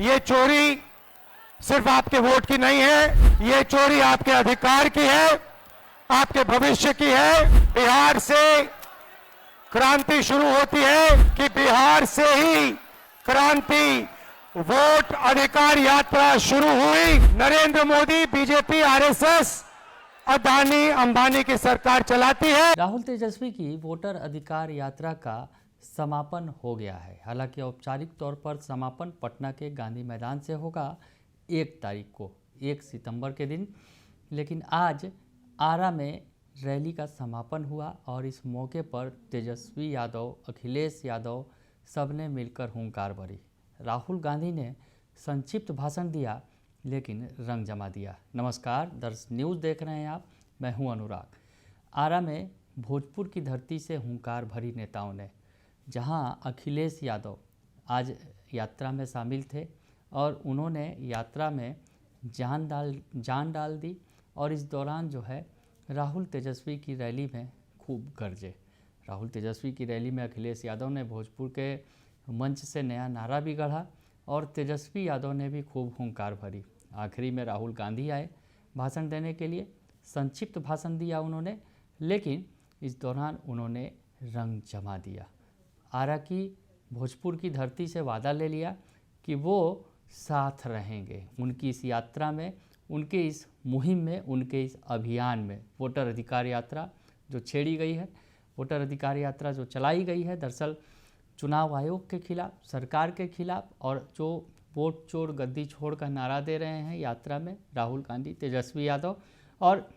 ये चोरी सिर्फ आपके वोट की नहीं है, ये चोरी आपके अधिकार की है, आपके भविष्य की है। बिहार से क्रांति शुरू होती है कि बिहार से ही क्रांति वोट अधिकार यात्रा शुरू हुई। नरेंद्र मोदी, बीजेपी, आरएसएस, अदानी अंबानी की सरकार चलाती है। राहुल तेजस्वी की वोटर अधिकार यात्रा का समापन हो गया है। हालांकि औपचारिक तौर पर समापन पटना के गांधी मैदान से होगा 1 तारीख को, 1 सितंबर के दिन। लेकिन आज आरा में रैली का समापन हुआ और इस मौके पर तेजस्वी यादव, अखिलेश यादव सबने मिलकर हुंकार भरी। राहुल गांधी ने संक्षिप्त भाषण दिया लेकिन रंग जमा दिया। नमस्कार, दर्श न्यूज़ देख रहे हैं आप, मैं हूं अनुराग। आरा में भोजपुर की धरती से हुंकार भरी नेताओं ने, जहां अखिलेश यादव आज यात्रा में शामिल थे और उन्होंने यात्रा में जान डाल दी और इस दौरान जो है राहुल तेजस्वी की रैली में खूब गरजे। राहुल तेजस्वी की रैली में अखिलेश यादव ने भोजपुर के मंच से नया नारा भी गढ़ा और तेजस्वी यादव ने भी खूब हुंकार भरी। आखिरी में राहुल गांधी आए भाषण देने के लिए, संक्षिप्त भाषण दिया उन्होंने, लेकिन इस दौरान उन्होंने रंग जमा दिया। आरा की, भोजपुर की धरती से वादा ले लिया कि वो साथ रहेंगे उनकी इस यात्रा में, उनके इस मुहिम में, उनके इस अभियान में। वोटर अधिकार यात्रा जो छेड़ी गई है, वोटर अधिकार यात्रा जो चलाई गई है, दरअसल चुनाव आयोग के खिलाफ, सरकार के खिलाफ, और जो वोट चोर गद्दी छोड़ का नारा दे रहे हैं यात्रा में राहुल गांधी, तेजस्वी यादव, और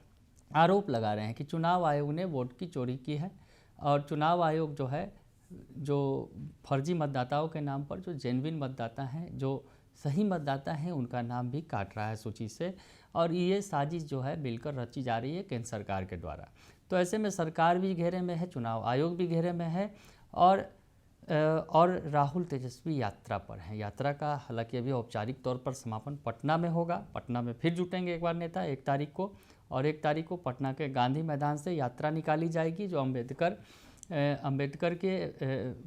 आरोप लगा रहे हैं कि चुनाव आयोग ने वोट की चोरी की है और चुनाव आयोग जो है, जो फर्जी मतदाताओं के नाम पर, जो जेन्युइन मतदाता हैं, जो सही मतदाता हैं, उनका नाम भी काट रहा है सूची से। और ये साजिश जो है मिलकर रची जा रही है केंद्र सरकार के द्वारा। तो ऐसे में सरकार भी घेरे में है, चुनाव आयोग भी घेरे में है और राहुल तेजस्वी यात्रा पर हैं। यात्रा का हालांकि अभी औपचारिक तौर पर समापन पटना में होगा। पटना में फिर जुटेंगे एक बार नेता 1 तारीख को, और 1 तारीख को पटना के गांधी मैदान से यात्रा निकाली जाएगी जो अंबेडकर के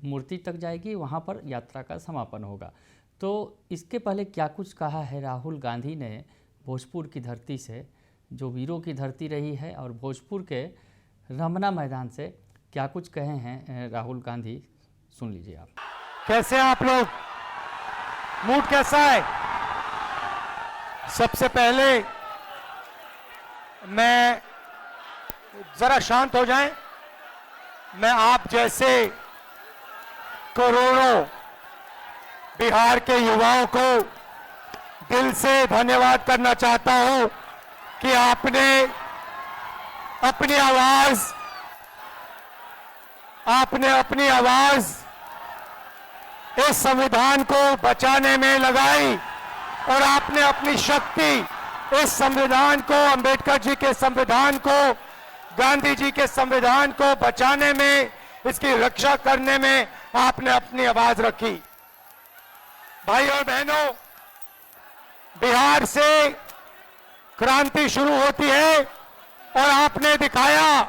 मूर्ति तक जाएगी, वहाँ पर यात्रा का समापन होगा। तो इसके पहले क्या कुछ कहा है राहुल गांधी ने भोजपुर की धरती से, जो वीरों की धरती रही है, और भोजपुर के रमना मैदान से क्या कुछ कहे हैं राहुल गांधी, सुन लीजिए आप। कैसे आप लोग, मूड कैसा है? सबसे पहले मैं, जरा शांत हो जाएं। मैं आप जैसे करोड़ों बिहार के युवाओं को दिल से धन्यवाद करना चाहता हूं कि आपने अपनी आवाज इस संविधान को बचाने में लगाई और आपने अपनी शक्ति इस संविधान को, अंबेडकर जी के संविधान को, गांधी जी के संविधान को बचाने में, इसकी रक्षा करने में आपने अपनी आवाज रखी। भाई और बहनों, बिहार से क्रांति शुरू होती है और आपने दिखाया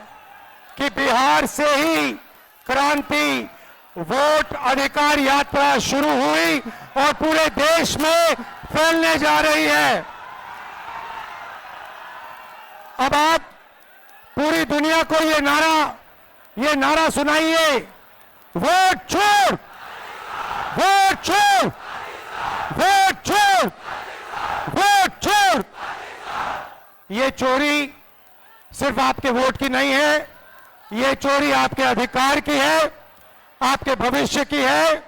कि बिहार से ही क्रांति वोट अधिकार यात्रा शुरू हुई और पूरे देश में फैलने जा रही है। अब आप पूरी दुनिया को ये नारा सुनाइए, वोट छोड़, वोट छोड़, वोट छोड़, वोट छोड़। ये चोरी सिर्फ आपके वोट की नहीं है, ये चोरी आपके अधिकार की है, आपके भविष्य की है।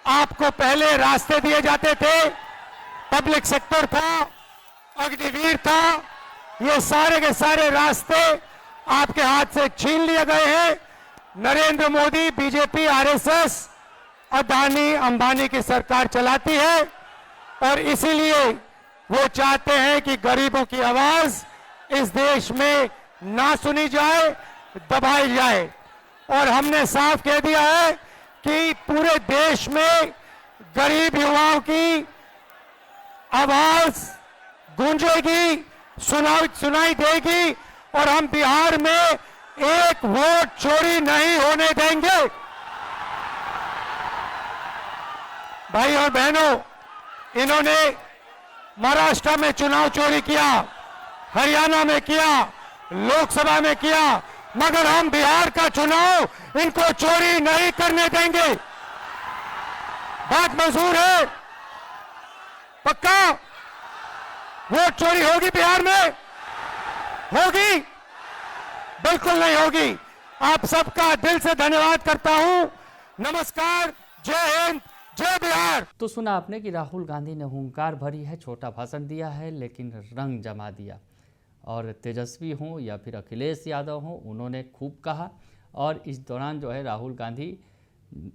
आपको पहले रास्ते दिए जाते थे, पब्लिक सेक्टर था, अग्निवीर था, ये सारे के सारे रास्ते आपके हाथ से छीन लिए गए हैं। नरेंद्र मोदी, बीजेपी, आरएसएस, अदानी अंबानी की सरकार चलाती है और इसीलिए वो चाहते हैं कि गरीबों की आवाज इस देश में ना सुनी जाए, दबाई जाए। और हमने साफ कह दिया है कि पूरे देश में गरीब युवाओं की आवाज गूंजेगी, सुनाई देगी और हम बिहार में एक वोट चोरी नहीं होने देंगे। भाई और बहनों, इन्होंने महाराष्ट्र में चुनाव चोरी किया, हरियाणा में किया, लोकसभा में किया, मगर हम बिहार का चुनाव इनको चोरी नहीं करने देंगे। बात मंजूर है? पक्का? वोट चोरी होगी बिहार में? होगी? बिल्कुल नहीं होगी। आप सबका दिल से धन्यवाद करता हूं। नमस्कार, जय हिंद, जय बिहार। तो सुना आपने कि राहुल गांधी ने हुंकार भरी है, छोटा भाषण दिया है, लेकिन रंग जमा दिया। और तेजस्वी हों या फिर अखिलेश यादव हों, उन्होंने खूब कहा। और इस दौरान जो है राहुल गांधी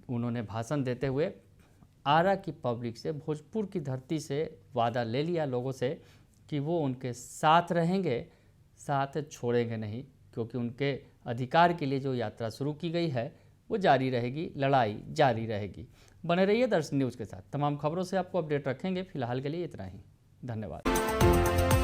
उन्होंने भाषण देते हुए आरा की पब्लिक से, भोजपुर की धरती से वादा ले लिया लोगों से कि वो उनके साथ रहेंगे, साथ छोड़ेंगे नहीं, क्योंकि उनके अधिकार के लिए जो यात्रा शुरू की गई है वो जारी रहेगी, लड़ाई जारी रहेगी। बने रहिए दर्शन न्यूज़ के साथ, तमाम खबरों से आपको अपडेट रखेंगे। फिलहाल के लिए इतना ही, धन्यवाद।